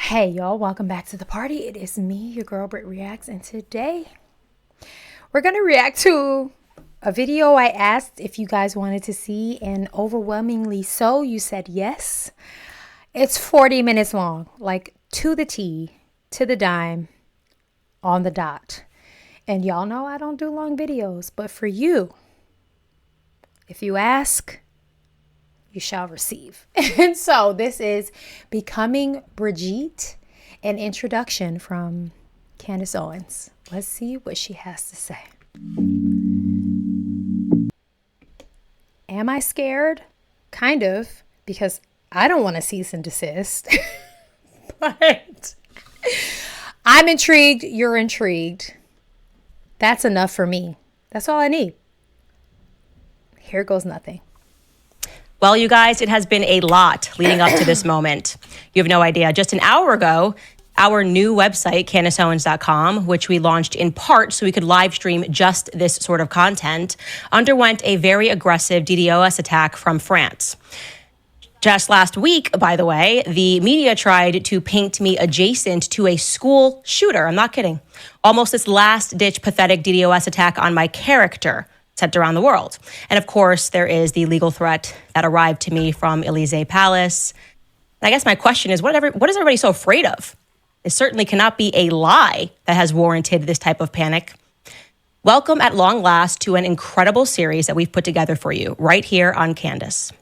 Hey y'all, welcome back to the party. It is me, your girl BrittReacts, and today we're gonna react to a video I asked if you guys wanted to see, and overwhelmingly so, you said yes. It's 40 minutes long, like to the T, to the dime, on the dot. And y'all know I don't do long videos, but for you, if you ask, you shall receive. And so this is Becoming Brigitte, an introduction from CANDACE Owens. Let's see what she has to say. Am I scared? Kind of, because I don't want to cease and desist. But I'm intrigued. You're intrigued. That's enough for me. That's all I need. Here goes nothing. Well, you guys, it has been a lot leading up to this moment. You have no idea. Just an hour ago, our new website, CandaceOwens.com, which we launched in part so we could live stream just this sort of content, underwent a very aggressive DDoS attack from France. Just last week, by the way, the media tried to paint me adjacent to a school shooter. I'm not kidding. Almost this last-ditch pathetic DDoS attack on my character sent around the world. And of course, there is the legal threat that arrived to me from Élysée Palace. And I guess my question is, what is everybody so afraid of? It certainly cannot be a lie that has warranted this type of panic. Welcome at long last to an incredible series that we've put together for you right here on Candace.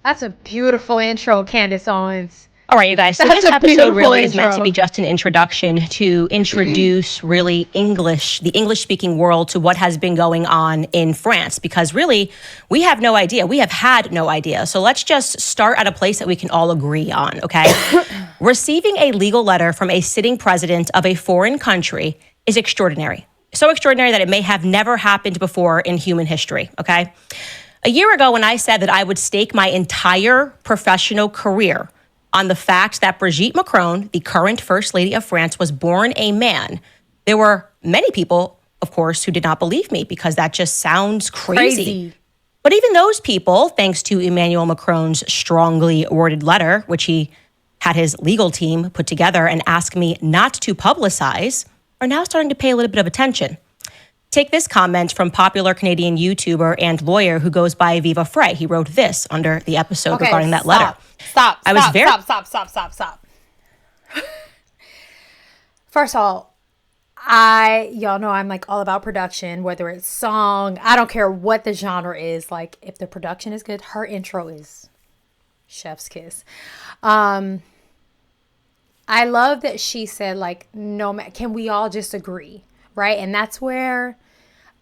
That's a beautiful intro, CANDACE Owens. All right, you guys, so this episode really is meant to be just an introduction to introduce really the English-speaking world to what has been going on in France, because really, we have no idea. We have had no idea. So let's just start at a place that we can all agree on, okay? Receiving a legal letter from a sitting president of a foreign country is extraordinary. So extraordinary that it may have never happened before in human history, okay? A year ago, when I said that I would stake my entire professional career on the fact that Brigitte Macron, the current First Lady of France, was born a man, there were many people, of course, who did not believe me because that just sounds crazy. But even those people, thanks to Emmanuel Macron's strongly worded letter, which he had his legal team put together and ask me not to publicize, are now starting to pay a little bit of attention. Take this comment from popular Canadian YouTuber and lawyer who goes by Viva Frey. He wrote this under the episode regarding that letter. Stop. First of all, y'all know I'm like all about production, whether it's song, I don't care what the genre is. Like if the production is good, her intro is chef's kiss. I love that she said like, can we all just agree? Right. And that's where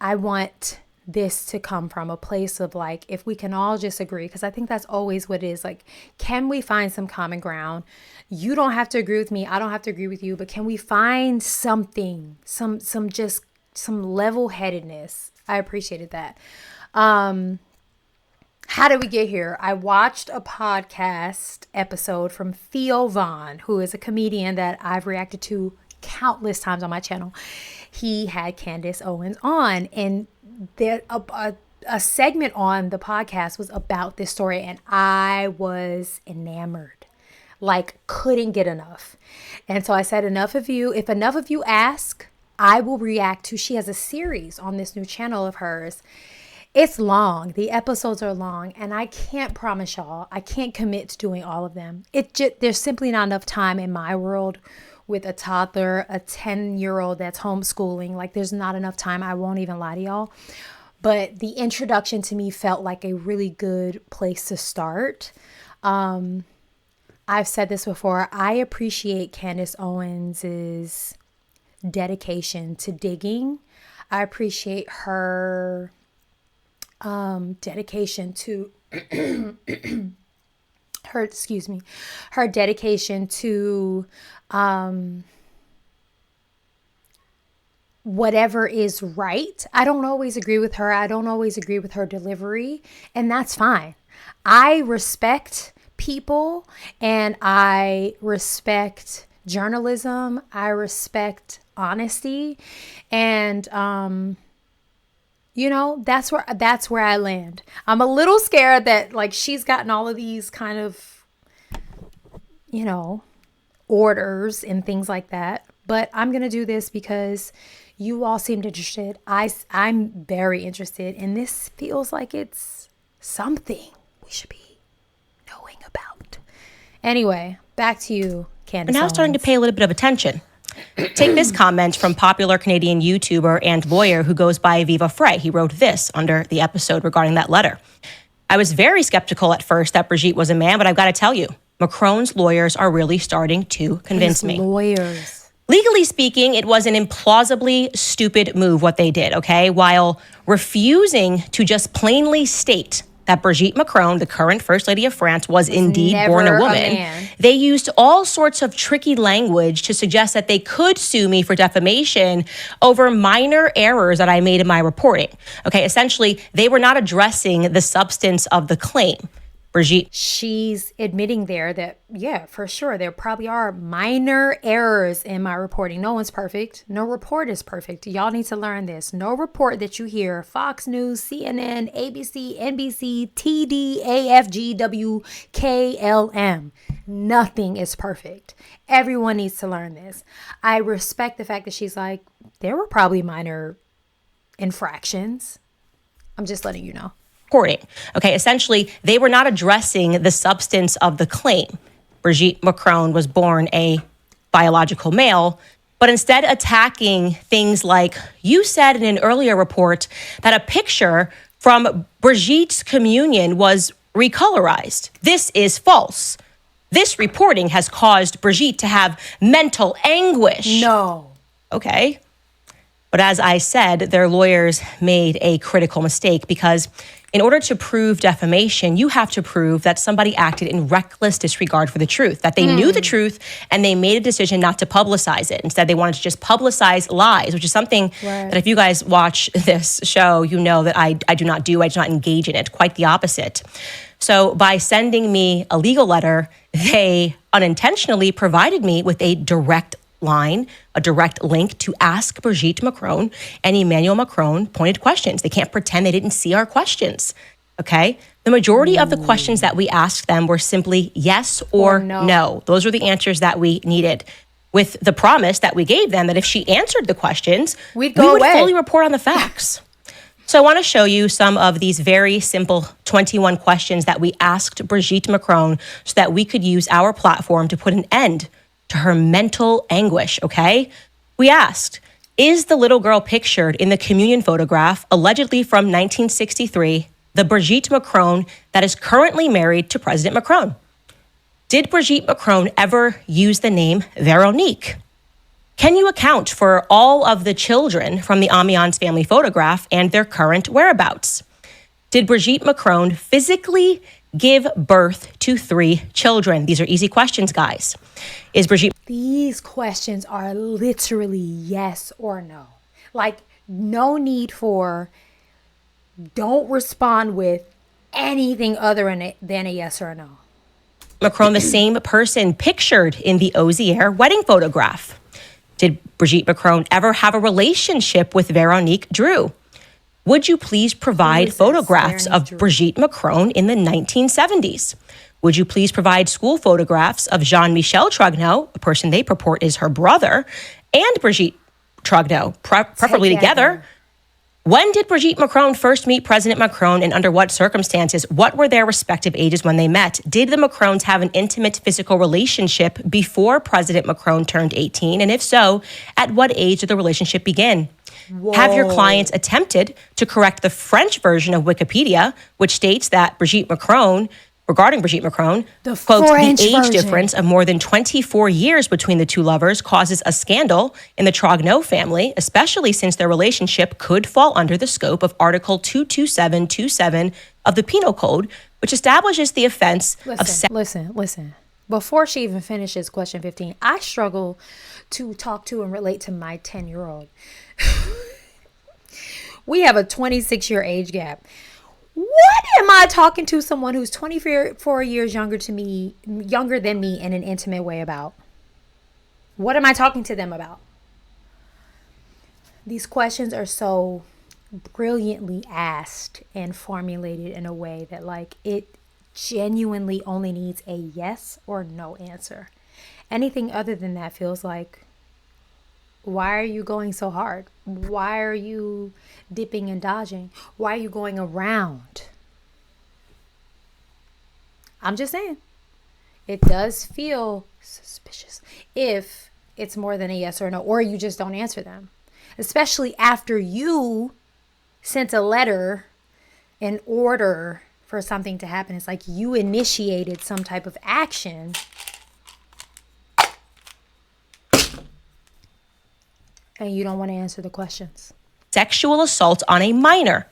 I want this to come from, a place of like, if we can all just agree, because I think that's always what it is. Like, can we find some common ground? You don't have to agree with me. I don't have to agree with you. But can we find something, some level-headedness? I appreciated that. How did we get here? I watched a podcast episode from Theo Von, who is a comedian that I've reacted to countless times on my channel. He had CANDACE Owens on, and there a segment on the podcast was about this story, and I was enamored, like couldn't get enough. And so I said, if enough of you ask, I will react to. She has a series on this new channel of hers. It's long. The episodes are long, and I can't promise y'all, I can't commit to doing all of them. There's simply not enough time in my world with a toddler, a 10-year-old that's homeschooling. Like there's not enough time. I won't even lie to y'all. But the introduction to me felt like a really good place to start. I've said this before. I appreciate CANDACE Owens's dedication to digging. I appreciate her dedication to her dedication to whatever is right. I don't always agree with her. I don't always agree with her delivery, and that's fine. I respect people and I respect journalism. I respect honesty. And, you know, that's where I land. I'm a little scared that like she's gotten all of these kind of, you know, orders and things like that. But I'm going to do this because you all seemed interested. I'm very interested. And this feels like it's something we should be knowing about. Anyway, back to you, Candace. We're now starting to pay a little bit of attention. Take this comment from popular Canadian YouTuber and lawyer who goes by Viva Frey. He wrote this under the episode regarding that letter. I was very skeptical at first that Brigitte was a man, but I've got to tell you, Macron's lawyers are really starting to convince me. Lawyers. Legally speaking, it was an implausibly stupid move what they did, okay? While refusing to just plainly state that Brigitte Macron, the current First Lady of France, was indeed born a woman, they used all sorts of tricky language to suggest that they could sue me for defamation over minor errors that I made in my reporting. Okay, essentially, they were not addressing the substance of the claim. Brigitte. She's admitting there that, yeah, for sure, there probably are minor errors in my reporting. No one's perfect. No report is perfect. Y'all need to learn this. No report that you hear, Fox News, CNN, ABC, NBC, TD, AFGW, KLM. Nothing is perfect. Everyone needs to learn this. I respect the fact that she's like, there were probably minor infractions. I'm just letting you know. Reporting. Okay, essentially, they were not addressing the substance of the claim. Brigitte Macron was born a biological male, but instead attacking things like, you said in an earlier report that a picture from Brigitte's communion was recolorized. This is false. This reporting has caused Brigitte to have mental anguish. No. Okay. But as I said, their lawyers made a critical mistake because in order to prove defamation, you have to prove that somebody acted in reckless disregard for the truth, that they knew the truth and they made a decision not to publicize it. Instead, they wanted to just publicize lies, which is something that if you guys watch this show, you know that I do not do. I do not engage in it. Quite the opposite. So by sending me a legal letter, they unintentionally provided me with a direct line, a direct link to ask Brigitte Macron and Emmanuel Macron pointed questions. They can't pretend they didn't see our questions, okay? The majority of the questions that we asked them were simply yes or no. Those were the answers that we needed, with the promise that we gave them that if she answered the questions, we would fully report on the facts. So I want to show you some of these very simple 21 questions that we asked Brigitte Macron so that we could use our platform to put an end to her mental anguish, okay? We asked, is the little girl pictured in the communion photograph, allegedly from 1963, the Brigitte Macron that is currently married to President Macron? Did Brigitte Macron ever use the name Veronique? Can you account for all of the children from the Amiens family photograph and their current whereabouts? Did Brigitte Macron physically give birth to 3 children? These are easy questions, guys. Is Brigitte... These questions are literally yes or no. Like, no need for, don't respond with anything other than a yes or a no. Macron the same person pictured in the Ozier wedding photograph? Did Brigitte Macron ever have a relationship with Veronique Drew? Would you please provide photographs of Brigitte Macron in the 1970s? Would you please provide school photographs of Jean-Michel Trogneau, a person they purport is her brother, and Brigitte Trogneau, preferably together? When did Brigitte Macron first meet President Macron and under what circumstances? What were their respective ages when they met? Did the Macrons have an intimate physical relationship before President Macron turned 18? And if so, at what age did the relationship begin? Whoa. Have your clients attempted to correct the French version of Wikipedia, which states that regarding Brigitte Macron, quote, the age difference of more than 24 years between the two lovers causes a scandal in the Trogneau family, especially since their relationship could fall under the scope of Article 22727 of the Penal Code, which establishes the offense of... Listen. Before she even finishes question 15, I struggle to talk to and relate to my 10-year-old. We have a 26-year age gap. What am I talking to someone who's 24 years younger than me in an intimate way about? What am I talking to them about? These questions are so brilliantly asked and formulated in a way that like it genuinely only needs a yes or no answer. Anything other than that feels like, why are you going so hard? Why are you dipping and dodging? Why are you going around? I'm just saying, it does feel suspicious if it's more than a yes or no, or you just don't answer them, especially after you sent a letter in order for something to happen. It's like you initiated some type of action. And you don't want to answer the questions. Sexual assault on a minor.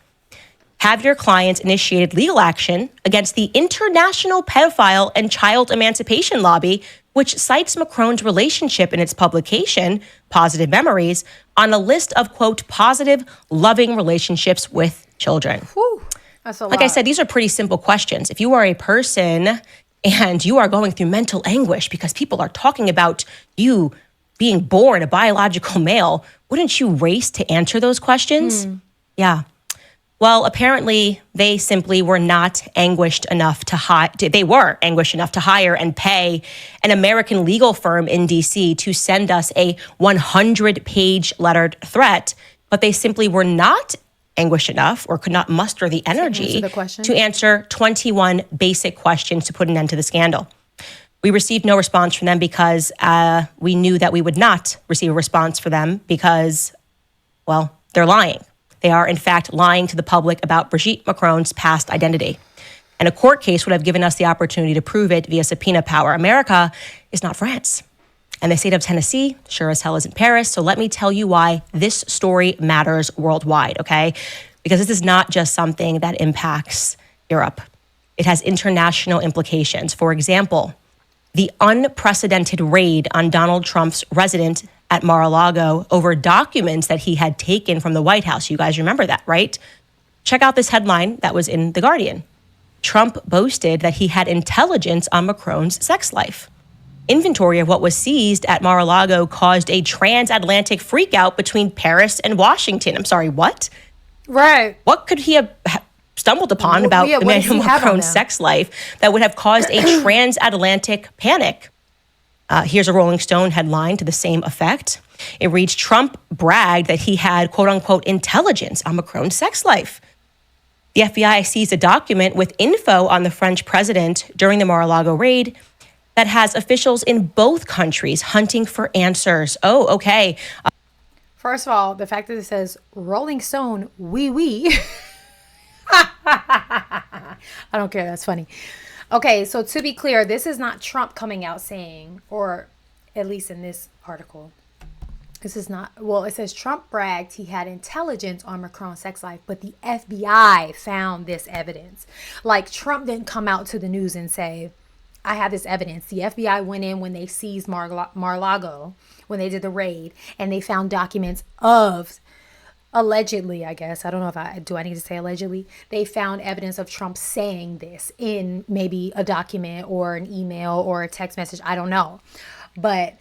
Have your client initiated legal action against the International Pedophile and Child Emancipation Lobby, which cites Macron's relationship in its publication, Positive Memories, on a list of, quote, positive, loving relationships with children. Whew, that's a lot. Like I said, these are pretty simple questions. If you are a person and you are going through mental anguish because people are talking about you being born a biological male, wouldn't you race to answer those questions? Yeah. Well, apparently they simply were not anguished enough to hire and pay an American legal firm in DC to send us a 100-page lettered threat, but they simply were not anguished enough or could not muster the energy to answer 21 basic questions to put an end to the scandal. We received no response from them because we knew that we would not receive a response from them because, well, they're lying. They are, in fact, lying to the public about Brigitte Macron's past identity. And a court case would have given us the opportunity to prove it via subpoena power. America is not France. And the state of Tennessee sure as hell isn't Paris. So let me tell you why this story matters worldwide, okay? Because this is not just something that impacts Europe. It has international implications. For example, the unprecedented raid on Donald Trump's residence at Mar-a-Lago over documents that he had taken from the White House. You guys remember that, right? Check out this headline that was in The Guardian. Trump boasted that he had intelligence on Macron's sex life. Inventory of what was seized at Mar-a-Lago caused a transatlantic freakout between Paris and Washington. I'm sorry, what? Right. What could he have stumbled upon about Emmanuel Macron's sex life that would have caused a transatlantic panic? Here's a Rolling Stone headline to the same effect. It reads, Trump bragged that he had, quote unquote, intelligence on Macron's sex life. The FBI seized a document with info on the French president during the Mar-a-Lago raid that has officials in both countries hunting for answers. Oh, okay. First of all, the fact that it says Rolling Stone, oui. I don't care. That's funny. Okay, so to be clear, this is not Trump coming out saying, or at least in this article, this is not, well, it says Trump bragged he had intelligence on Macron's sex life, but the FBI found this evidence. Like, Trump didn't come out to the news and say, I have this evidence. The FBI went in when they seized Mar-a-Lago, when they did the raid, and they found documents of, allegedly, I guess, I don't know if I need to say allegedly, they found evidence of Trump saying this in maybe a document or an email or a text message. I don't know. But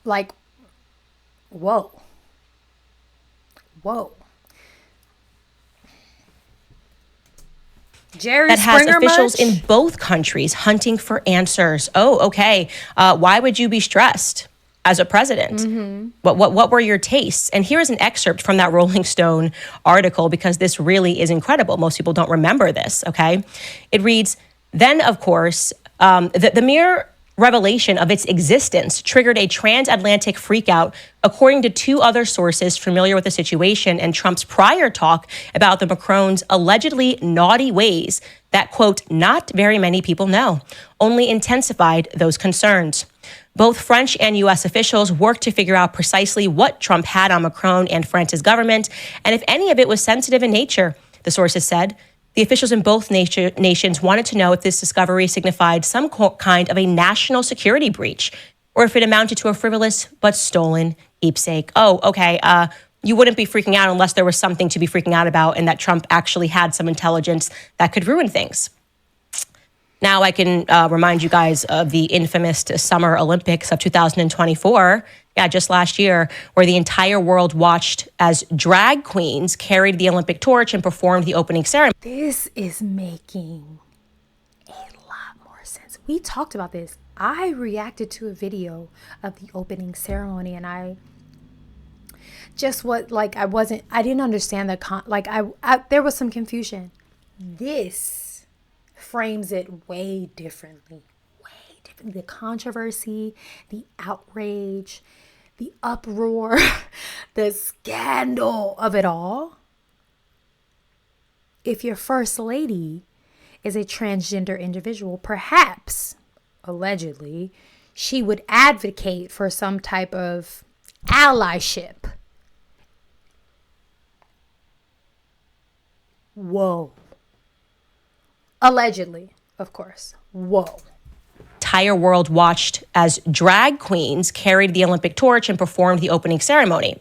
like, whoa. Jerry that Springer has officials merch? in both countries hunting for answers. Oh, okay. Why would you be stressed as a president? Mm-hmm. What were your tastes? And here's an excerpt from that Rolling Stone article, because this really is incredible. Most people don't remember this, okay? It reads, then, of course, the mere revelation of its existence triggered a transatlantic freakout, according to two other sources familiar with the situation and Trump's prior talk about the Macron's allegedly naughty ways that, quote, not very many people know, only intensified those concerns. Both French and U.S. officials worked to figure out precisely what Trump had on Macron and France's government, and if any of it was sensitive in nature, the sources said. The officials in both nations wanted to know if this discovery signified some kind of a national security breach, or if it amounted to a frivolous but stolen keepsake. Oh, okay. You wouldn't be freaking out unless there was something to be freaking out about, and that Trump actually had some intelligence that could ruin things. Now I can remind you guys of the infamous Summer Olympics of 2024. Yeah, just last year, where the entire world watched as drag queens carried the Olympic torch and performed the opening ceremony. This is making a lot more sense. We talked about this. I reacted to a video of the opening ceremony, and I didn't understand there was some confusion. This frames it way differently. The controversy, the outrage, the uproar, the scandal of it all. If your first lady is a transgender individual, perhaps, allegedly, she would advocate for some type of allyship. Whoa. Allegedly, of course. Whoa. Entire world watched as drag queens carried the Olympic torch and performed the opening ceremony.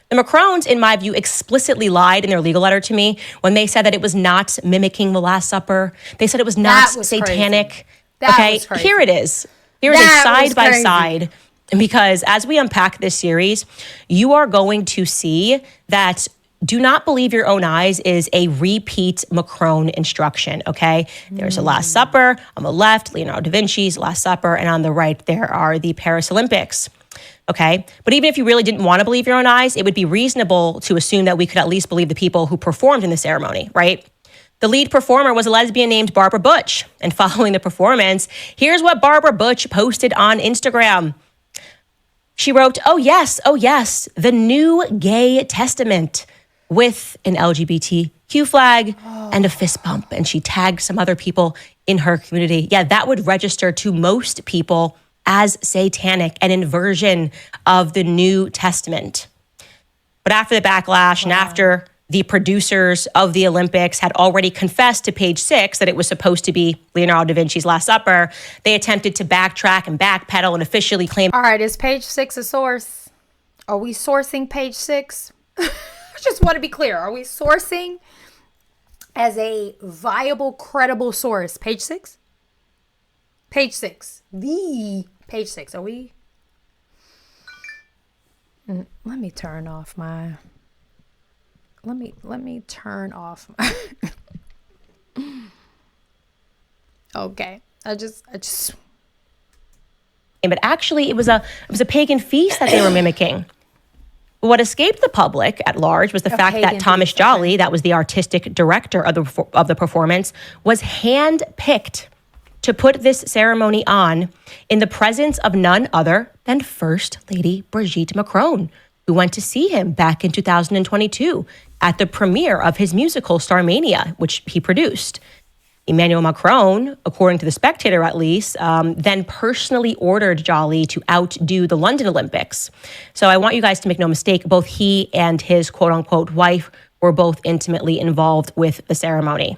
The Macrons, in my view, explicitly lied in their legal letter to me when they said that it was not mimicking the Last Supper. They said it was not satanic. Okay, here it is. Here it is side by side. Because as we unpack this series, you are going to see that do not believe your own eyes is a repeat Macron instruction, okay? There's a Last Supper. On the left, Leonardo da Vinci's Last Supper, and on the right, there are the Paris Olympics, okay? But even if you really didn't want to believe your own eyes, it would be reasonable to assume that we could at least believe the people who performed in the ceremony, right? The lead performer was a lesbian named Barbara Butch. And following the performance, here's what Barbara Butch posted on Instagram. She wrote, oh yes, the new gay testament, with an LGBTQ flag and a fist bump. And she tagged some other people in her community. Yeah, that would register to most people as satanic, an inversion of the New Testament. But after the backlash and after the producers of the Olympics had already confessed to Page 6 that it was supposed to be Leonardo da Vinci's Last Supper, they attempted to backtrack and backpedal and officially claim. All right, is Page 6 a source? Are we sourcing Page 6? Just want to be clear. Are we sourcing as a viable, credible source? Page 6? Page 6. The Page 6. Are we? Let me turn off my. Let me turn off my. Okay. I just. But actually, it was a pagan feast that they were mimicking. What escaped the public at large was the fact that Thomas Jolly, that was the artistic director of the performance, was handpicked to put this ceremony on in the presence of none other than First Lady Brigitte Macron, who went to see him back in 2022 at the premiere of his musical Starmania, which he produced. Emmanuel Macron, according to The Spectator at least, then personally ordered Jolly to outdo the London Olympics. So I want you guys to make no mistake, both he and his quote-unquote wife were both intimately involved with the ceremony.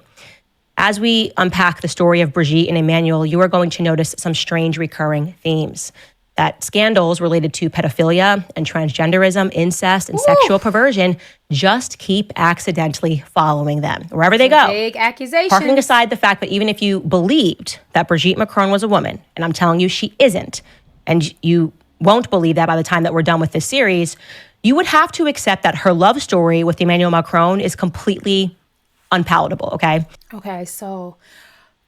As we unpack the story of Brigitte and Emmanuel, you are going to notice some strange recurring themes. That scandals related to pedophilia and transgenderism, incest, and sexual perversion just keep accidentally following them wherever they go. Big accusation. Parking aside the fact that even if you believed that Brigitte Macron was a woman, and I'm telling you she isn't, and you won't believe that by the time that we're done with this series, you would have to accept that her love story with Emmanuel Macron is completely unpalatable, okay? Okay, so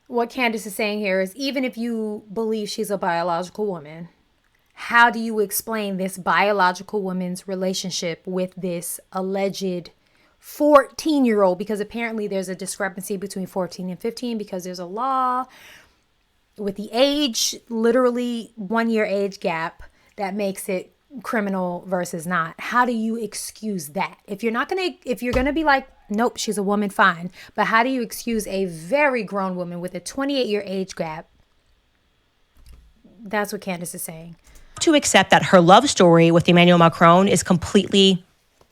what Candace is saying here is even if you believe she's a biological woman, how do you explain this biological woman's relationship with this alleged 14-year-old? Because apparently there's a discrepancy between 14 and 15 because there's a law with the age, literally 1 year age gap that makes it criminal versus not. How do you excuse that? If you're going to be like, nope, she's a woman, fine. But how do you excuse a very grown woman with a 28-year age gap? That's what Candace is saying. To accept that her love story with Emmanuel Macron is completely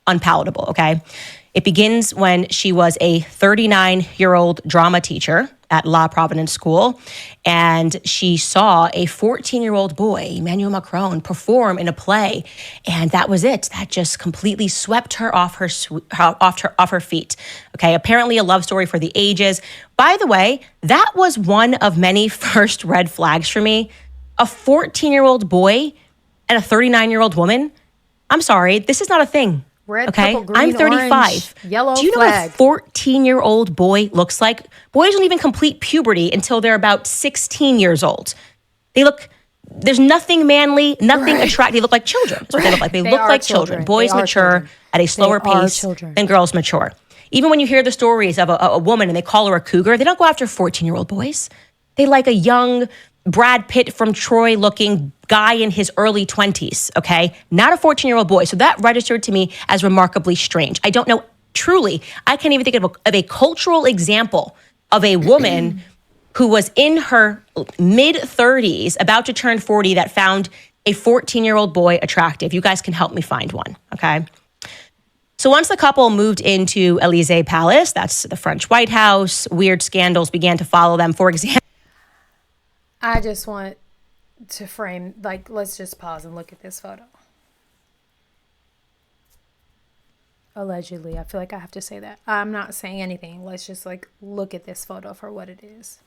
unpalatable, okay? It begins when she was a 39-year-old drama teacher at La Providence School, and she saw a 14-year-old boy, Emmanuel Macron, perform in a play, and that was it. That just completely swept her off her feet. Okay, apparently a love story for the ages. By the way, that was one of many first red flags for me. A 14-year-old boy and a 39-year-old woman. I'm sorry, this is not a thing. Red, okay, purple, green, I'm 35. orange, yellow Do you know flag. what a 14-year-old boy looks like? Boys don't even complete puberty until they're about 16 years old. There's nothing manly, nothing attractive. They look like children. That's what they look like. They look like children. Boys mature at a slower pace than girls mature. Even when you hear the stories of a woman and they call her a cougar, they don't go after 14-year-old boys. They like a young Brad Pitt from Troy looking guy in his early 20s, okay? Not a 14-year-old boy. So that registered to me as remarkably strange. I don't know, truly, I can't even think of a cultural example of a woman who was in her mid-30s, about to turn 40, that found a 14-year-old boy attractive. You guys can help me find one, okay? So once the couple moved into Élysée Palace, that's the French White House, weird scandals began to follow them. For example, I just want to frame, let's just pause and look at this photo. Allegedly, I feel like I have to say that. I'm not saying anything. Let's just look at this photo for what it is.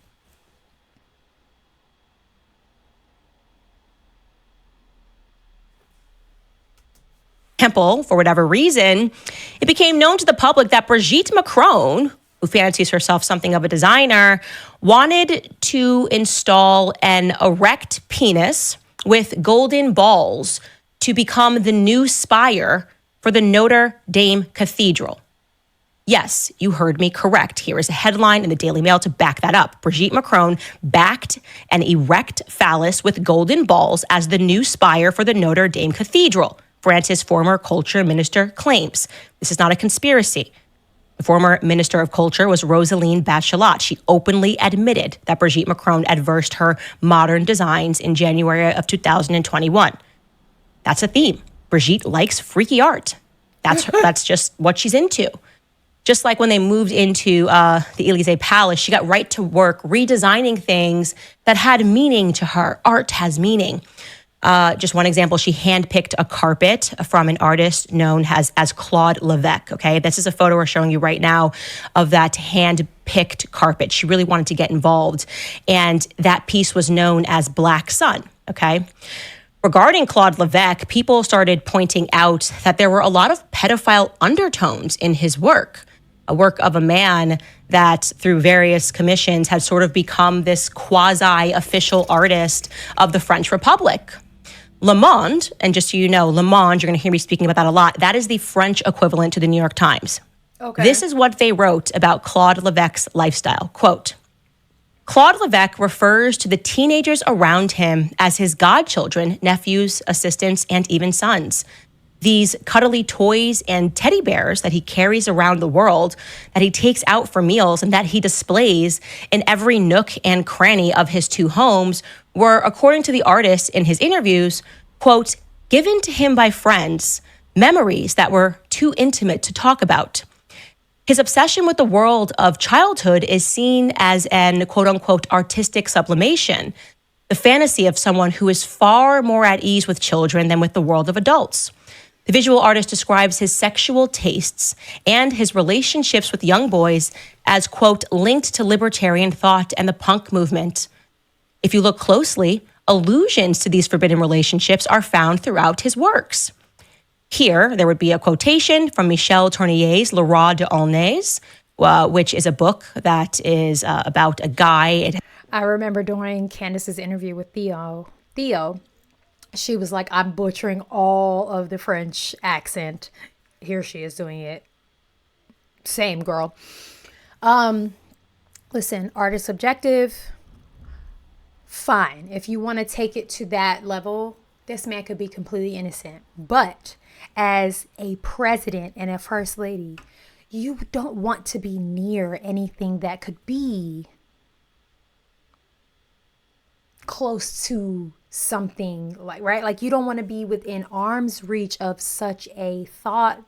For whatever reason, it became known to the public that Brigitte Macron, who fancies herself something of a designer, wanted to install an erect penis with golden balls to become the new spire for the Notre Dame Cathedral. Yes, you heard me correct. Here is a headline in the Daily Mail to back that up. Brigitte Macron backed an erect phallus with golden balls as the new spire for the Notre Dame Cathedral, France's former culture minister claims. This is not a conspiracy. The former Minister of Culture was Roselyne Bachelot. She openly admitted that Brigitte Macron adversed her modern designs in January of 2021. That's a theme. Brigitte likes freaky art. That's just what she's into. Just like when they moved into the Élysée Palace, she got right to work redesigning things that had meaning to her. Art has meaning. Just one example, she handpicked a carpet from an artist known as Claude Lévêque, okay? This is a photo we're showing you right now of that hand-picked carpet. She really wanted to get involved, and that piece was known as Black Sun, okay? Regarding Claude Lévêque, people started pointing out that there were a lot of pedophile undertones in his work, a work of a man that through various commissions had sort of become this quasi-official artist of the French Republic. Le Monde, and just so you know, Le Monde, you're going to hear me speaking about that a lot, that is the French equivalent to the New York Times. Okay. This is what they wrote about Claude Lévêque's lifestyle. Quote, Claude Lévêque refers to the teenagers around him as his godchildren, nephews, assistants, and even sons. These cuddly toys and teddy bears that he carries around the world, that he takes out for meals, and that he displays in every nook and cranny of his two homes were, according to the artist in his interviews, quote, given to him by friends, memories that were too intimate to talk about. His obsession with the world of childhood is seen as an quote-unquote artistic sublimation, the fantasy of someone who is far more at ease with children than with the world of adults. The visual artist describes his sexual tastes and his relationships with young boys as, quote, linked to libertarian thought and the punk movement. If you look closely, allusions to these forbidden relationships are found throughout his works. Here, there would be a quotation from Michel Tournier's Le Roi de Aulnay, which is a book that is about a guy. I remember during Candace's interview with Theo, she was like, I'm butchering all of the French accent. Here she is doing it. Same girl. Listen, art is subjective. Fine. If you want to take it to that level, this man could be completely innocent. But as a president and a first lady, you don't want to be near anything that could be close to something, like, right? Like, you don't want to be within arm's reach of such a thought.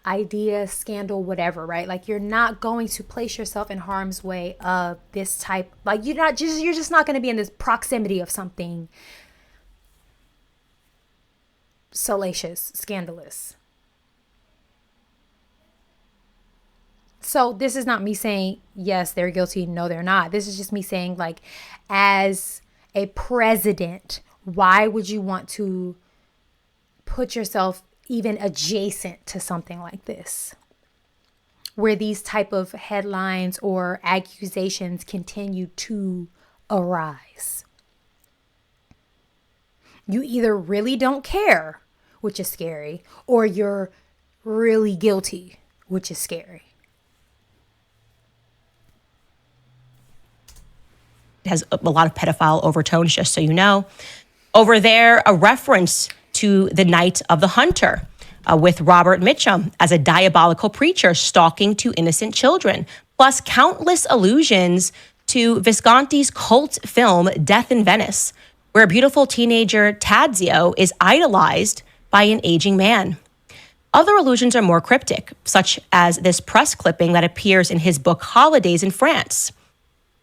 idea, scandal, whatever, right? Like, you're not going to place yourself in harm's way of this type. Like, you're just not going to be in this proximity of something salacious, scandalous. So this is not me saying, yes, they're guilty. No, they're not. This is just me saying, like, as a president, why would you want to put yourself even adjacent to something like this, where these type of headlines or accusations continue to arise? You either really don't care, which is scary, or you're really guilty, which is scary. Has a lot of pedophile overtones, just so you know. Over there, a reference to the Night of the Hunter with Robert Mitchum as a diabolical preacher stalking two innocent children, plus countless allusions to Visconti's cult film Death in Venice, where a beautiful teenager Tadzio is idolized by an aging man. Other allusions are more cryptic, such as this press clipping that appears in his book Holidays in France.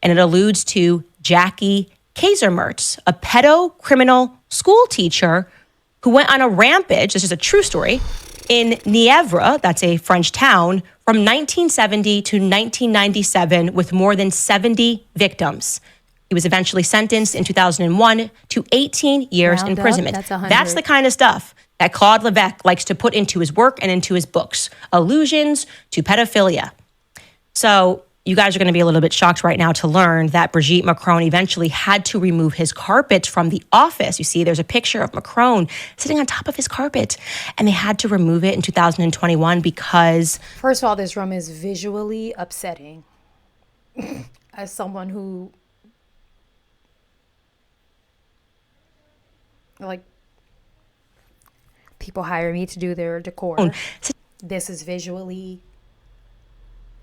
And it alludes to Jackie Kaisermertz, a pedo-criminal school teacher who went on a rampage, this is a true story, in Nièvre, that's a French town, from 1970 to 1997 with more than 70 victims. He was eventually sentenced in 2001 to 18 years imprisonment. That's the kind of stuff that Claude Lévêque likes to put into his work and into his books. Allusions to pedophilia. So you guys are going to be a little bit shocked right now to learn that Brigitte Macron eventually had to remove his carpet from the office. You see, there's a picture of Macron sitting on top of his carpet, and they had to remove it in 2021 because... First of all, this room is visually upsetting. As someone who, like, people hire me to do their decor. This is visually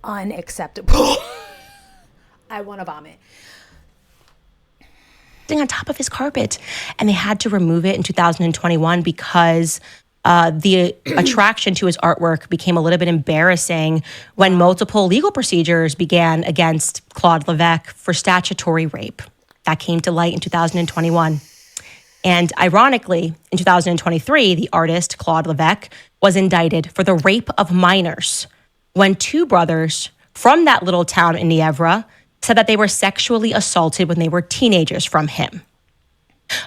unacceptable. I want to vomit. On top of his carpet, and they had to remove it in 2021 because the attraction to his artwork became a little bit embarrassing when multiple legal procedures began against Claude Lévêque for statutory rape. That came to light in 2021. And ironically, in 2023, the artist Claude Lévêque was indicted for the rape of minors when two brothers from that little town in Nièvre said that they were sexually assaulted when they were teenagers from him.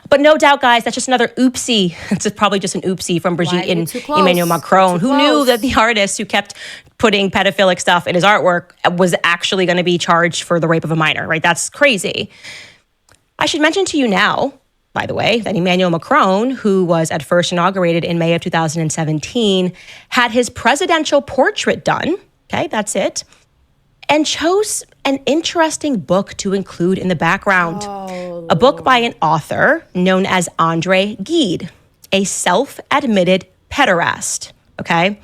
But no doubt, guys, that's just another oopsie. It's probably just an oopsie from Brigitte and Emmanuel Macron, who knew that the artist who kept putting pedophilic stuff in his artwork was actually going to be charged for the rape of a minor, right? That's crazy. I should mention to you now, by the way, that Emmanuel Macron, who was at first inaugurated in May of 2017, had his presidential portrait done, okay, that's it, and chose an interesting book to include in the background. A book by an author known as André Gide, a self-admitted pederast, okay?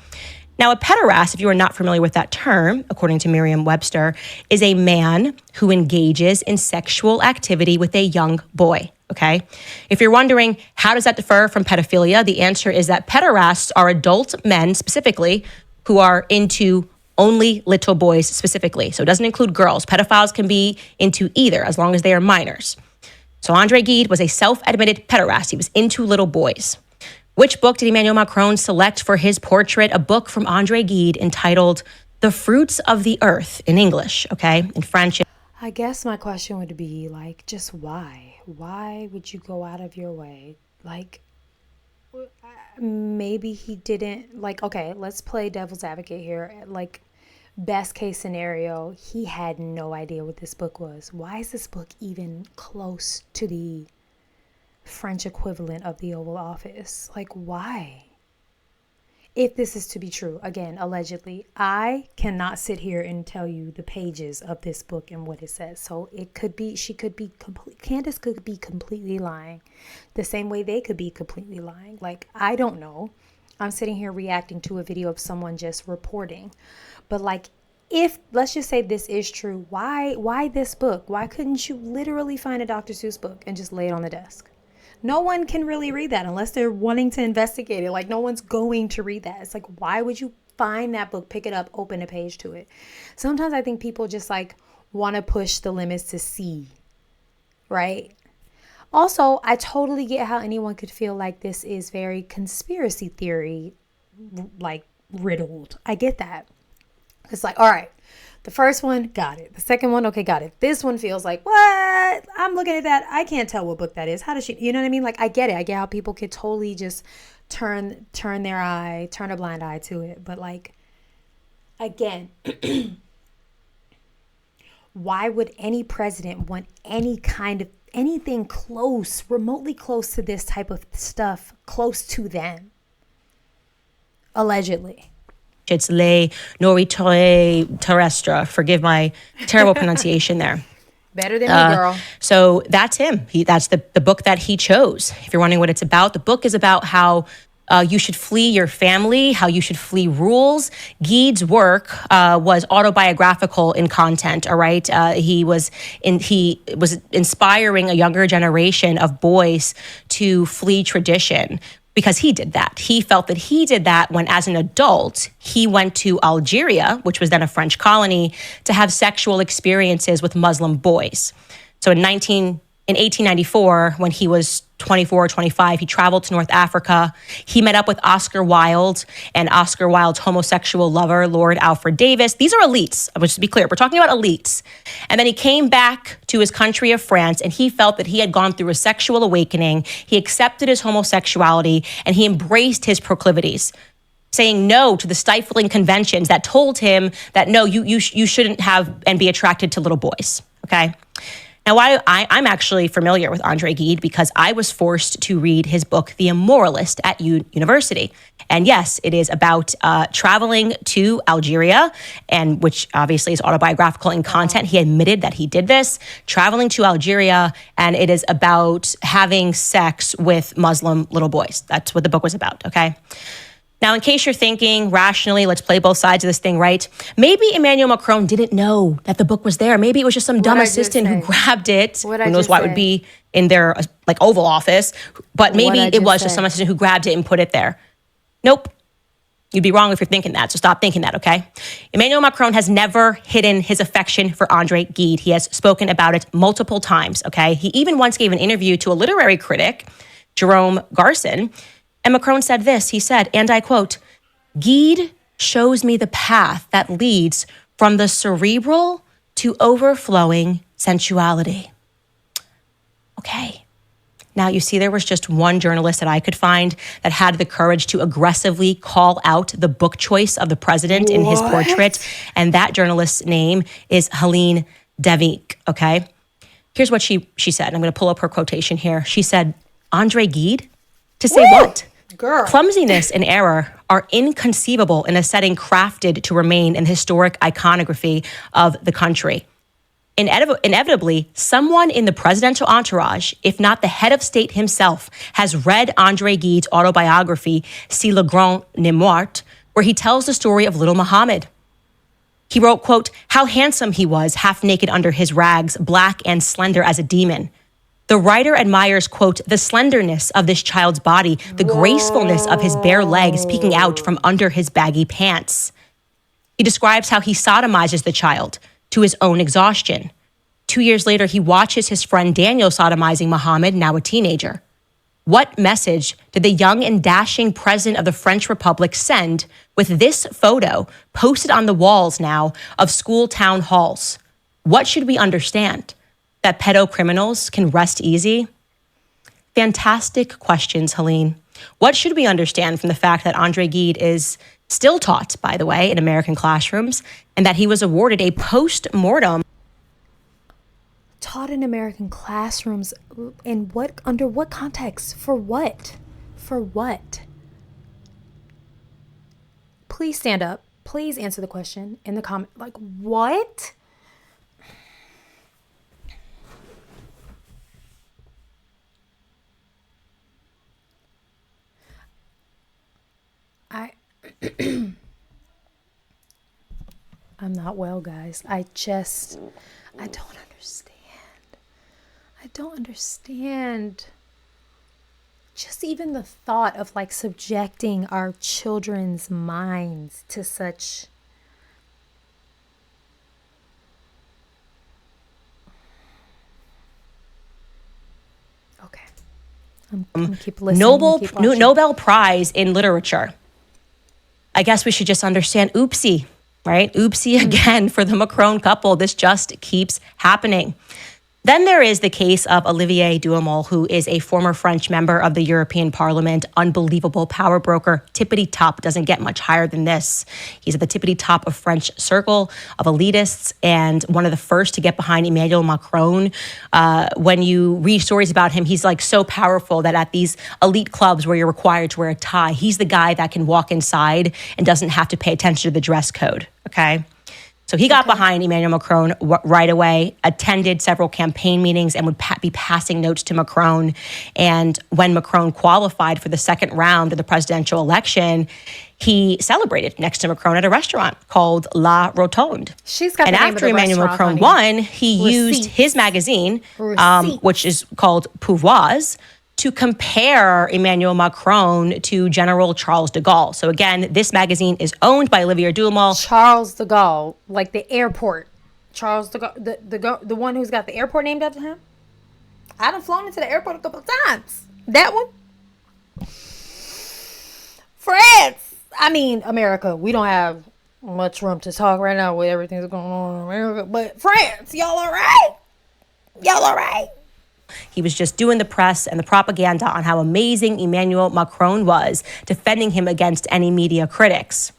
Now, a pederast, if you are not familiar with that term, according to Merriam-Webster, is a man who engages in sexual activity with a young boy, okay? If you're wondering, how does that differ from pedophilia? The answer is that pederasts are adult men, specifically, who are into only little boys specifically. So it doesn't include girls. Pedophiles can be into either, as long as they are minors. So André Gide was a self-admitted pederast. He was into little boys. Which book did Emmanuel Macron select for his portrait? A book from André Gide entitled The Fruits of the Earth in English, okay? In French. I guess my question would be, like, just why? Why would you go out of your way? Like, maybe he didn't, like, okay, let's play devil's advocate here. Like, best case scenario, he had no idea what this book was. Why is this book even close to the French equivalent of the Oval Office? Like, why? If this is to be true, again, allegedly, I cannot sit here and tell you the pages of this book and what it says. So it could be, Candace could be completely lying the same way they could be completely lying. Like, I don't know. I'm sitting here reacting to a video of someone just reporting. But like, if, let's just say this is true, why this book? Why couldn't you literally find a Dr. Seuss book and just lay it on the desk? No one can really read that unless they're wanting to investigate it. Like, no one's going to read that. It's like, why would you find that book, pick it up, open a page to it. Sometimes I think people just like want to push the limits to see, right? Also, I totally get how anyone could feel like this is very conspiracy theory, like riddled. I get that. It's like, all right, the first one, got it. The second one, okay, got it. This one feels like, what? I'm looking at that. I can't tell what book that is. How does she, you know what I mean? Like, I get it. I get how people could totally just turn a blind eye to it. But like, again, why would any president want any kind of anything close, remotely close to this type of stuff, close to them? Allegedly. It's Le Nourriture Terrestre. Forgive my terrible pronunciation there. Better than me, girl. So that's him. That's the book that he chose. If you're wondering what it's about, the book is about how you should flee your family, how you should flee rules. Gide's work was autobiographical in content, all right? He was inspiring a younger generation of boys to flee tradition, because he did that. He felt that he did that when, as an adult, he went to Algeria, which was then a French colony, to have sexual experiences with Muslim boys. So in 1894, when he was 24 or 25, he traveled to North Africa. He met up with Oscar Wilde and Oscar Wilde's homosexual lover, Lord Alfred Davis. These are elites. Just to be clear, we're talking about elites. And then he came back to his country of France, and he felt that he had gone through a sexual awakening. He accepted his homosexuality, and he embraced his proclivities, saying no to the stifling conventions that told him that, no, you shouldn't have and be attracted to little boys, okay? Now, I'm actually familiar with André Gide because I was forced to read his book, The Immoralist, at university. And yes, it is about traveling to Algeria, and which obviously is autobiographical in content. He admitted that he did this, traveling to Algeria, and it is about having sex with Muslim little boys. That's what the book was about, okay? Now, in case you're thinking rationally, let's play both sides of this thing, right? Maybe Emmanuel Macron didn't know that the book was there. Maybe it was just some dumb assistant who grabbed it. Who knows why it would be in their Oval Office. But maybe it was just some assistant who grabbed it and put it there. Nope. You'd be wrong if you're thinking that, so stop thinking that, okay? Emmanuel Macron has never hidden his affection for André Gide. He has spoken about it multiple times, okay? He even once gave an interview to a literary critic, Jerome Garcin, and Macron said this. He said, and I quote, "Gide shows me the path that leads from the cerebral to overflowing sensuality." Okay. Now, you see, there was just one journalist that I could find that had the courage to aggressively call out the book choice of the president in his portrait. And that journalist's name is Helene Devique, okay? Here's what she said. I'm going to pull up her quotation here. She said, André Gide? To say what? Girl. Clumsiness and error are inconceivable in a setting crafted to remain in the historic iconography of the country. Inevitably, someone in the presidential entourage, if not the head of state himself, has read André Gide's autobiography, Si le Grand n'est mort, where he tells the story of little Muhammad. He wrote, quote, how handsome he was, half naked under his rags, black and slender as a demon. The writer admires, quote, the slenderness of this child's body, the gracefulness of his bare legs peeking out from under his baggy pants. He describes how he sodomizes the child to his own exhaustion. 2 years later, he watches his friend Daniel sodomizing Muhammad, now a teenager. What message did the young and dashing president of the French Republic send with this photo posted on the walls now of school town halls? What should we understand? That pedo criminals can rest easy? Fantastic questions, Helene. What should we understand from the fact that André Gide is still taught, by the way, in American classrooms, and that he was awarded a post-mortem? Taught in American classrooms in what, under what context? For what? For what? Please stand up. Please answer the question in the comment. Like, what? I'm not well, guys. I don't understand. I don't understand. just even the thought of like subjecting our children's minds to such okay. I'm gonna keep listening. Nobel Prize in Literature. I guess we should just understand oopsie, right? Oopsie again for the Macron couple. This just keeps happening. Then there is the case of Olivier Duhamel, who is a former French member of the European Parliament, unbelievable power broker, tippity top, doesn't get much higher than this. He's at the tippity top of French circle of elitists and one of the first to get behind Emmanuel Macron. When you read stories about him, he's like so powerful that at these elite clubs where you're required to wear a tie, he's the guy that can walk inside and doesn't have to pay attention to the dress code, okay? So he got behind Emmanuel Macron right away, attended several campaign meetings, and would be passing notes to Macron. And when Macron qualified for the second round of the presidential election, he celebrated next to Macron at a restaurant called La Rotonde. She's got and the name after of the Emmanuel Macron won, he used his magazine, which is called Pouvoirs, to compare Emmanuel Macron to General Charles de Gaulle. So again, this magazine is owned by Olivier Duhamel. Charles de Gaulle, like the airport. Charles de Gaulle, the one who's got the airport named after him. I done flown into the airport a couple of times. That one. France. I mean, America. We don't have much room to talk right now with everything that's going on in America. But France, y'all all right? Y'all all right? He was just doing the press and the propaganda on how amazing Emmanuel Macron was, defending him against any media critics.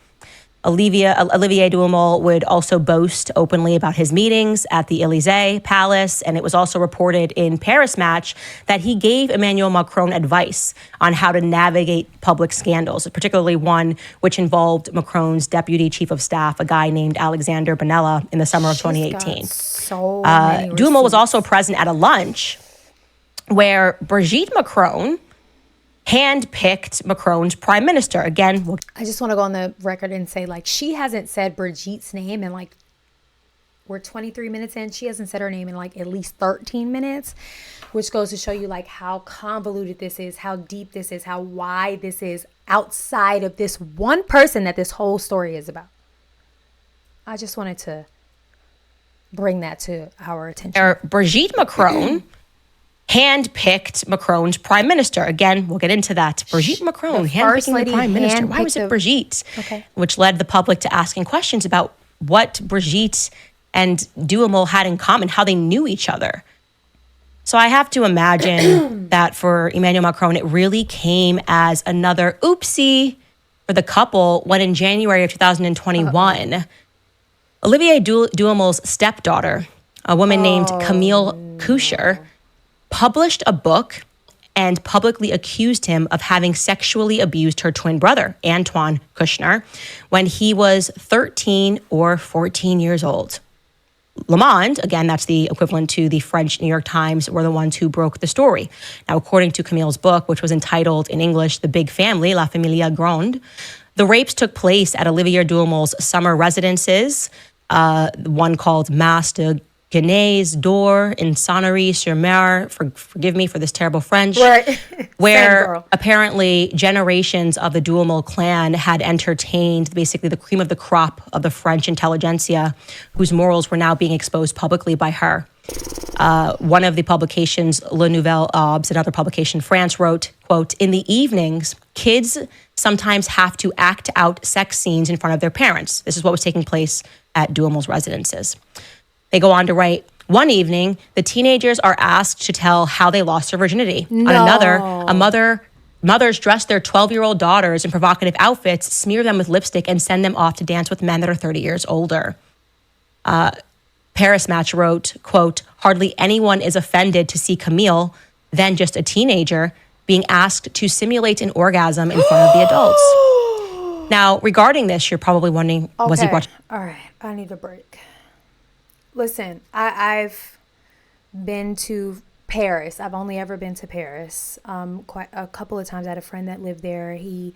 Olivier Duhamel would also boast openly about his meetings at the Élysée Palace, and it was also reported in Paris Match that he gave Emmanuel Macron advice on how to navigate public scandals, particularly one which involved Macron's deputy chief of staff, a guy named Alexander Benalla, in the summer of 2018. Duhamel was also present at a lunch where Brigitte Macron handpicked Macron's prime minister. Again, I just want to go on the record and say, like, she hasn't said Brigitte's name in, like, we're 23 minutes in. She hasn't said her name in, like, at least 13 minutes, which goes to show you, like, how convoluted this is, how deep this is, how wide this is outside of this one person that this whole story is about. I just wanted to bring that to our attention. Brigitte Macron handpicked Macron's prime minister. Again, we'll get into that. Brigitte Macron handpicking the prime minister. Why was it Brigitte? Okay. Which led the public to asking questions about what Brigitte and Duhamel had in common, how they knew each other. So I have to imagine that for Emmanuel Macron, it really came as another oopsie for the couple when in January of 2021, Olivier Duhamel's stepdaughter, a woman named Camille Coucher, published a book and publicly accused him of having sexually abused her twin brother, Antoine Kushner, when he was 13 or 14 years old. Le Monde, again, that's the equivalent to the French New York Times, were the ones who broke the story. Now, according to Camille's book, which was entitled in English, The Big Family, La Familia Grande, the rapes took place at Olivier Duhamel's summer residences, one called Mas de Gonesse d'Or in Sonnery-sur-Mer, forgive me for this terrible French, right. where apparently generations of the Duhamel clan had entertained basically the cream of the crop of the French intelligentsia, whose morals were now being exposed publicly by her. One of the publications, Le Nouvel Obs, another publication, France, wrote, quote, "In the evenings, kids sometimes have to act out sex scenes in front of their parents." This is what was taking place at Duhamel's residences. They go on to write, "One evening, the teenagers are asked to tell how they lost their virginity. No. On another, mothers dress their 12-year-old daughters in provocative outfits, smear them with lipstick, and send them off to dance with men that are 30 years older." Paris Match wrote, quote, "Hardly anyone is offended to see Camille, then just a teenager, being asked to simulate an orgasm in front of the adults." Now, regarding this, you're probably wondering, was he watching? All right, I need a break. Listen, I've been to Paris. I've only ever been to Paris quite a couple of times. I had a friend that lived there. He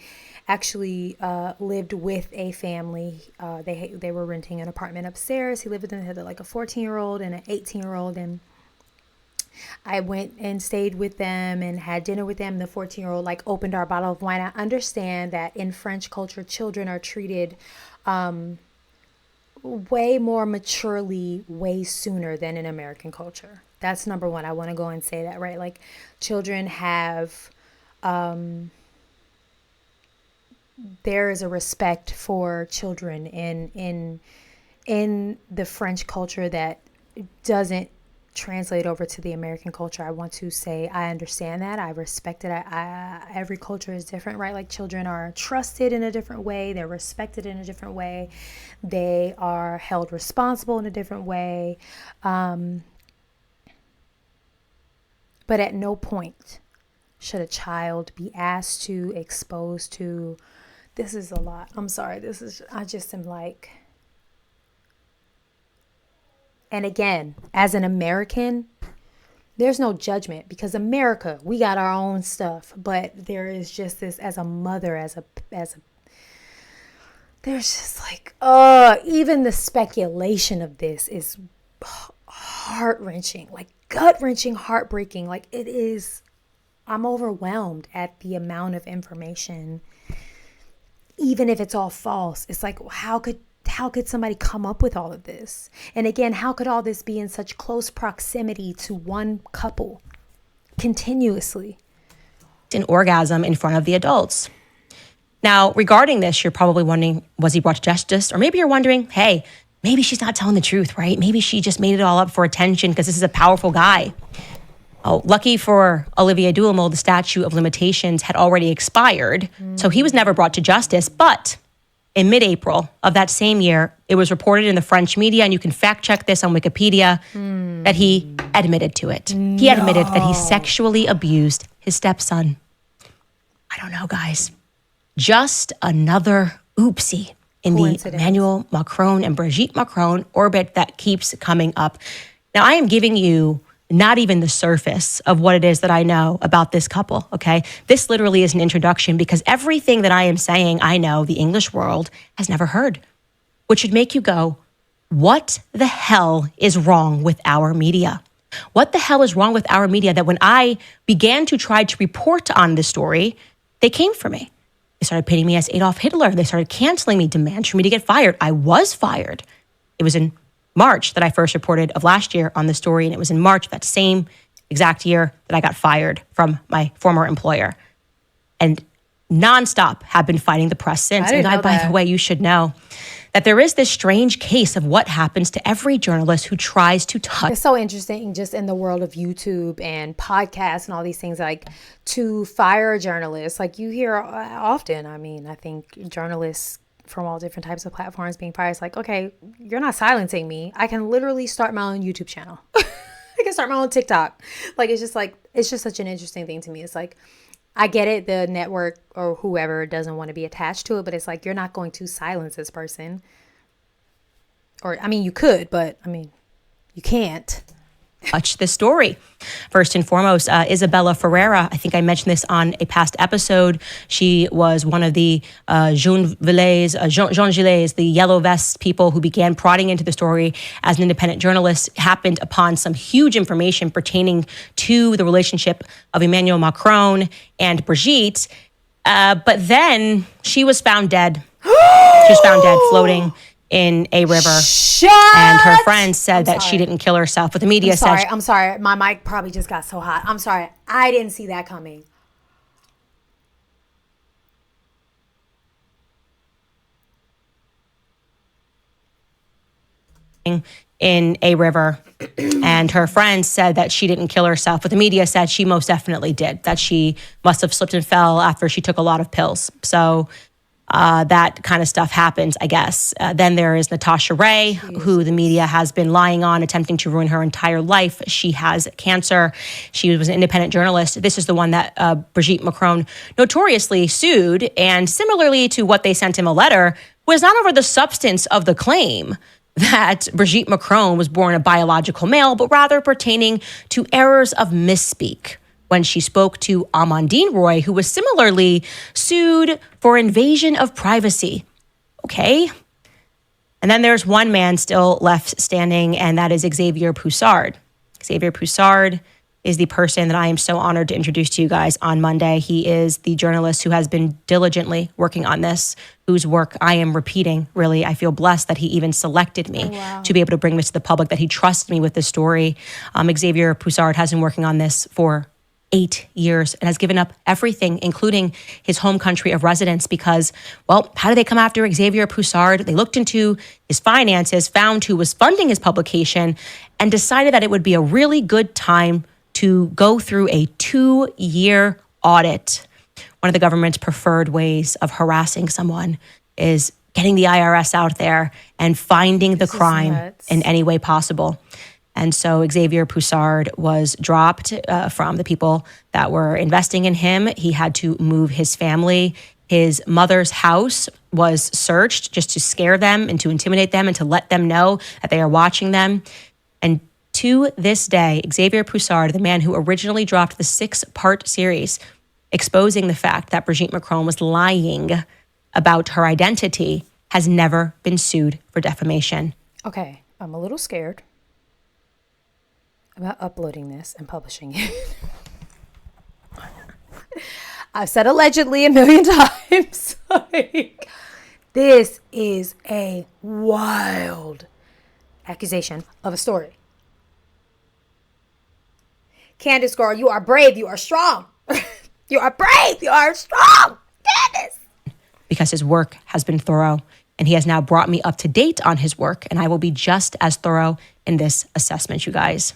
actually lived with a family. They were renting an apartment upstairs. He lived with them. They had like a 14-year-old and an 18-year-old. And I went and stayed with them and had dinner with them. The 14-year-old like opened our bottle of wine. I understand that in French culture, children are treated way more maturely, way sooner than in American culture. That's number one. I want to go and say that, right? Like children have, there is a respect for children in the French culture that doesn't translate over to the American culture. I want to say I understand that. I respect it. Every culture is different, right? Like children are trusted in a different way. They're respected in a different way. They are held responsible in a different way. But at no point should a child be asked to, exposed to, this is a lot. I'm sorry. I just am like, and again, as an American, there's no judgment because America, we got our own stuff, but there is just this as a mother, as a there's just like, even the speculation of this is heart-wrenching, like gut-wrenching, heartbreaking. Like it is, I'm overwhelmed at the amount of information, even if it's all false. It's like, how could somebody come up with all of this? And again, how could all this be in such close proximity to one couple continuously? An orgasm in front of the adults. Now, regarding this, you're probably wondering, was he brought to justice? Or maybe you're wondering, hey, maybe she's not telling the truth, right? Maybe she just made it all up for attention because this is a powerful guy. Oh, lucky for Olivier Duhamel, the statute of limitations had already expired, so he was never brought to justice. But in mid-April of that same year, it was reported in the French media, and you can fact check this on Wikipedia, that he admitted to it. No. He admitted that he sexually abused his stepson. I don't know, guys. Just another oopsie in the Emmanuel Macron and Brigitte Macron orbit that keeps coming up. Now, I am giving you not even the surface of what it is that I know about this couple, okay? This literally is an introduction because everything that I am saying, I know the English world has never heard, which should make you go, what the hell is wrong with our media? What the hell is wrong with our media that when I began to try to report on this story, they came for me. They started pitting me as Adolf Hitler. They started canceling me, demands for me to get fired. I was fired. It was in March that I first reported of last year on the story, and it was in March that same exact year that I got fired from my former employer. And nonstop have been fighting the press since. And by the way, you should know that there is this strange case of what happens to every journalist who tries to touch. It's so interesting just in the world of YouTube and podcasts and all these things, like to fire a journalist, like you hear often. I mean, I think journalists from all different types of platforms being fired. It's like, okay, you're not silencing me. I can literally start my own YouTube channel. I can start my own TikTok. Like, it's just such an interesting thing to me. It's like, I get it. The network or whoever doesn't want to be attached to it, but it's like, you're not going to silence this person. Or, I mean, you could, but I mean, you can't. Touch this story. First and foremost, Isabella Ferreira. I think I mentioned this on a past episode. She was one of the Jean Gilets, the yellow vest people who began prodding into the story as an independent journalist, happened upon some huge information pertaining to the relationship of Emmanuel Macron and Brigitte. But then she was found dead. She was found dead, floating in a river. And her friends said that she didn't kill herself, but the media said... I'm sorry. My mic probably just got so hot. I'm sorry. I didn't see that coming. In a river. And her friends said that she didn't kill herself, but the media said she most definitely did, that she must have slipped and fell after she took a lot of pills. So... that kind of stuff happens, I guess. Then there is Natasha Ray, who the media has been lying on, attempting to ruin her entire life. She has cancer. She was an independent journalist. This is the one that Brigitte Macron notoriously sued. And similarly to what they sent him a letter, was not over the substance of the claim that Brigitte Macron was born a biological male, but rather pertaining to errors of misspeak when she spoke to Amandine Roy, who was similarly sued for invasion of privacy. Okay. And then there's one man still left standing, and that is Xavier Poussard. Xavier Poussard is the person that I am so honored to introduce to you guys on Monday. He is the journalist who has been diligently working on this, whose work I am repeating, really. I feel blessed that he even selected me to be able to bring this to the public, that he trusts me with this story. Xavier Poussard has been working on this for 8 years and has given up everything, including his home country of residence, because, well, how did they come after Xavier Poussard? They looked into his finances, found who was funding his publication, and decided that it would be a really good time to go through a 2-year audit. One of the government's preferred ways of harassing someone is getting the IRS out there and finding the crime in any way possible. And so Xavier Poussard was dropped from the people that were investing in him. He had to move his family. His mother's house was searched just to scare them and to intimidate them and to let them know that they are watching them. And to this day, Xavier Poussard, the man who originally dropped the 6-part series, exposing the fact that Brigitte Macron was lying about her identity, has never been sued for defamation. Okay, I'm a little scared about uploading this and publishing it. I've said allegedly a million times. Like, this is a wild accusation of a story. Candace, girl, you are brave. You are strong. You are brave. You are strong. Candace. Because his work has been thorough, and he has now brought me up to date on his work, and I will be just as thorough in this assessment, you guys.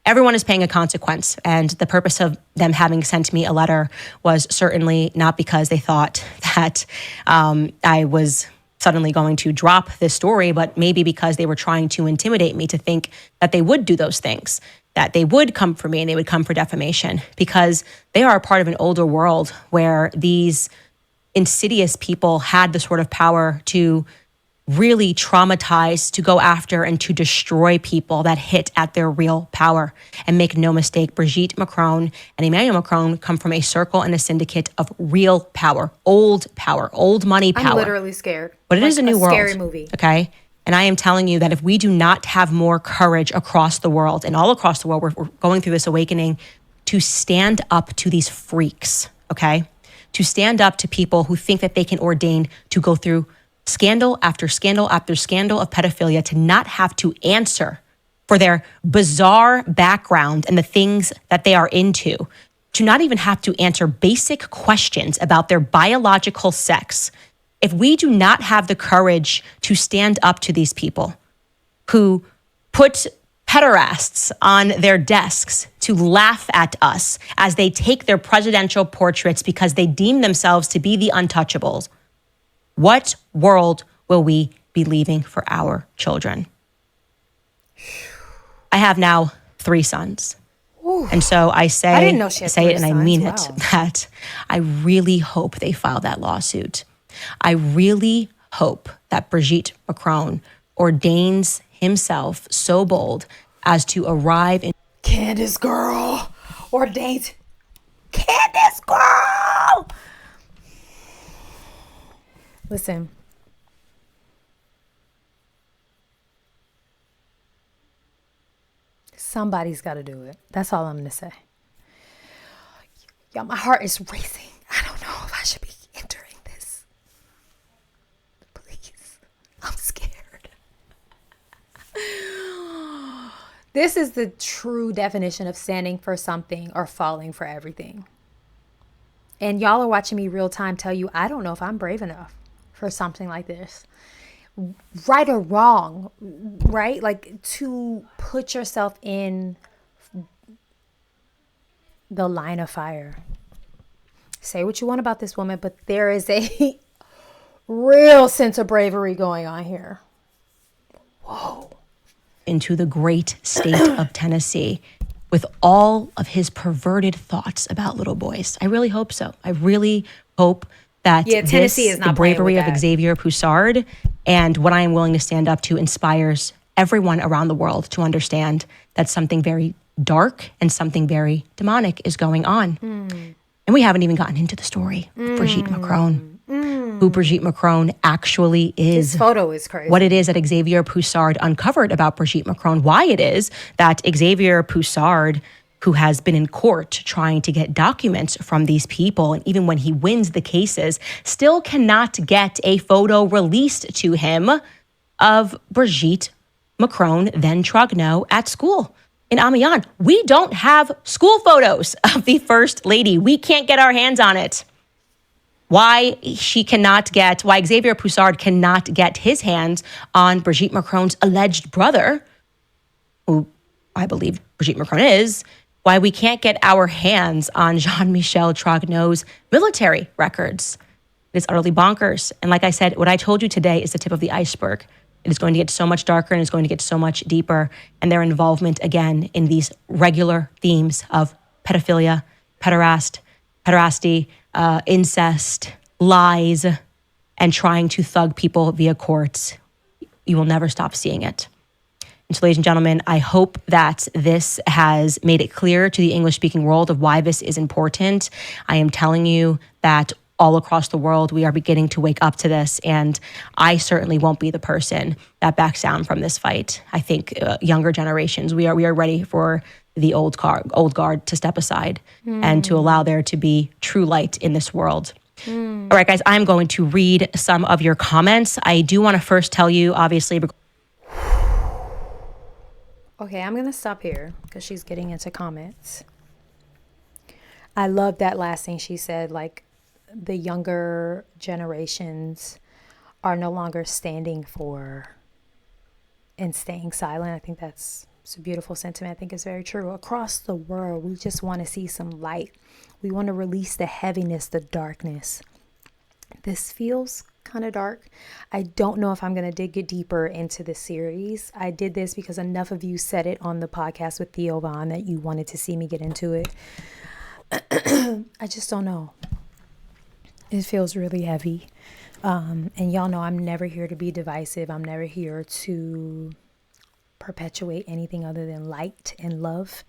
Everyone is paying a consequence, and the purpose of them having sent me a letter was certainly not because they thought that I was suddenly going to drop this story, but maybe because they were trying to intimidate me to think that they would do those things, that they would come for me and they would come for defamation, because they are a part of an older world where these insidious people had the sort of power to really traumatize, to go after, and to destroy people that hit at their real power. And make no mistake, Brigitte Macron and Emmanuel Macron come from a circle and a syndicate of real power, old money power. I'm literally scared. But it is a new world. Scary movie. Okay? And I am telling you that if we do not have more courage across the world, and all across the world, we're going through this awakening, to stand up to these freaks, okay? To stand up to people who think that they can ordain to go through scandal after scandal after scandal of pedophilia, to not have to answer for their bizarre background and the things that they are into, to not even have to answer basic questions about their biological sex. If we do not have the courage to stand up to these people who put pederasts on their desks to laugh at us as they take their presidential portraits because they deem themselves to be the untouchables, what world will we be leaving for our children? I have now 3 sons. Ooh. And so I say, I didn't know she had say it and sons. I mean Wow. it, that I really hope they file that lawsuit. I really hope that Brigitte Macron ordains himself so bold as to arrive in Candace, girl, ordains. Candace, girl. Listen. Somebody's got to do it. That's all I'm going to say. Y'all, my heart is racing. I don't know if I should be entering this. Please. I'm scared. This is the true definition of standing for something or falling for everything. And y'all are watching me real time tell you, I don't know if I'm brave enough for something like this. Right or wrong, right? Like, to put yourself in the line of fire. Say what you want about this woman, but there is a real sense of bravery going on here. Whoa. Into the great state of Tennessee with all of his perverted thoughts about little boys. I really hope so. I really hope that Tennessee is not the bravery of that. Xavier Poussard and what I am willing to stand up to inspires everyone around the world to understand that something very dark and something very demonic is going on. And we haven't even gotten into the story of Brigitte Macron, who Brigitte Macron actually is. This photo is crazy. What it is that Xavier Poussard uncovered about Brigitte Macron, why it is that Xavier Poussard who has been in court trying to get documents from these people, and even when he wins the cases, still cannot get a photo released to him of Brigitte Macron, then Trogneau, at school in Amiens. We don't have school photos of the First Lady. We can't get our hands on it. Why Xavier Poussard cannot get his hands on Brigitte Macron's alleged brother, who I believe Brigitte Macron is, why we can't get our hands on Jean-Michel Trogneau's military records. It is utterly bonkers. And like I said, what I told you today is the tip of the iceberg. It is going to get so much darker and it's going to get so much deeper. And their involvement, again, in these regular themes of pedophilia, pederasty, incest, lies, and trying to thug people via courts. You will never stop seeing it. And so, ladies and gentlemen, I hope that this has made it clear to the English-speaking world of why this is important. I am telling you that all across the world, we are beginning to wake up to this, and I certainly won't be the person that backs down from this fight. I think younger generations, we are ready for the old guard to step aside and to allow there to be true light in this world. All right, guys, I'm going to read some of your comments. I do want to first tell you, obviously. Okay, I'm going to stop here because she's getting into comments. I love that last thing she said, like the younger generations are no longer standing for and staying silent. I think it's a beautiful sentiment. I think it's very true. Across the world, we just want to see some light. We want to release the heaviness, the darkness. This feels kind of dark. I don't know if I'm going to dig deeper into the series. I did this because enough of you said it on the podcast with Theo Von that you wanted to see me get into it. I just don't know. It feels really heavy. And y'all know I'm never here to be divisive. I'm never here to perpetuate anything other than light and love.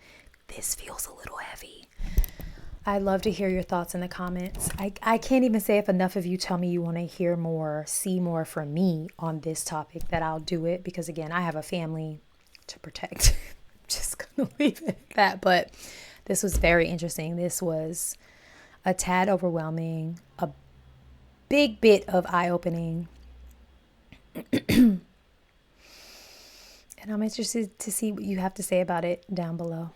This feels a little heavy. I'd love to hear your thoughts in the comments. I can't even say if enough of you tell me you want to hear more, see more from me on this topic, that I'll do it. Because again, I have a family to protect. Just gonna leave it at that. But this was very interesting. This was a tad overwhelming, a big bit of eye-opening. And I'm interested to see what you have to say about it down below.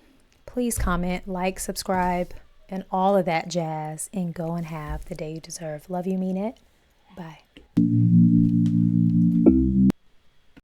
Please comment, like, subscribe, and all of that jazz, and go and have the day you deserve. Love you, mean it. Bye.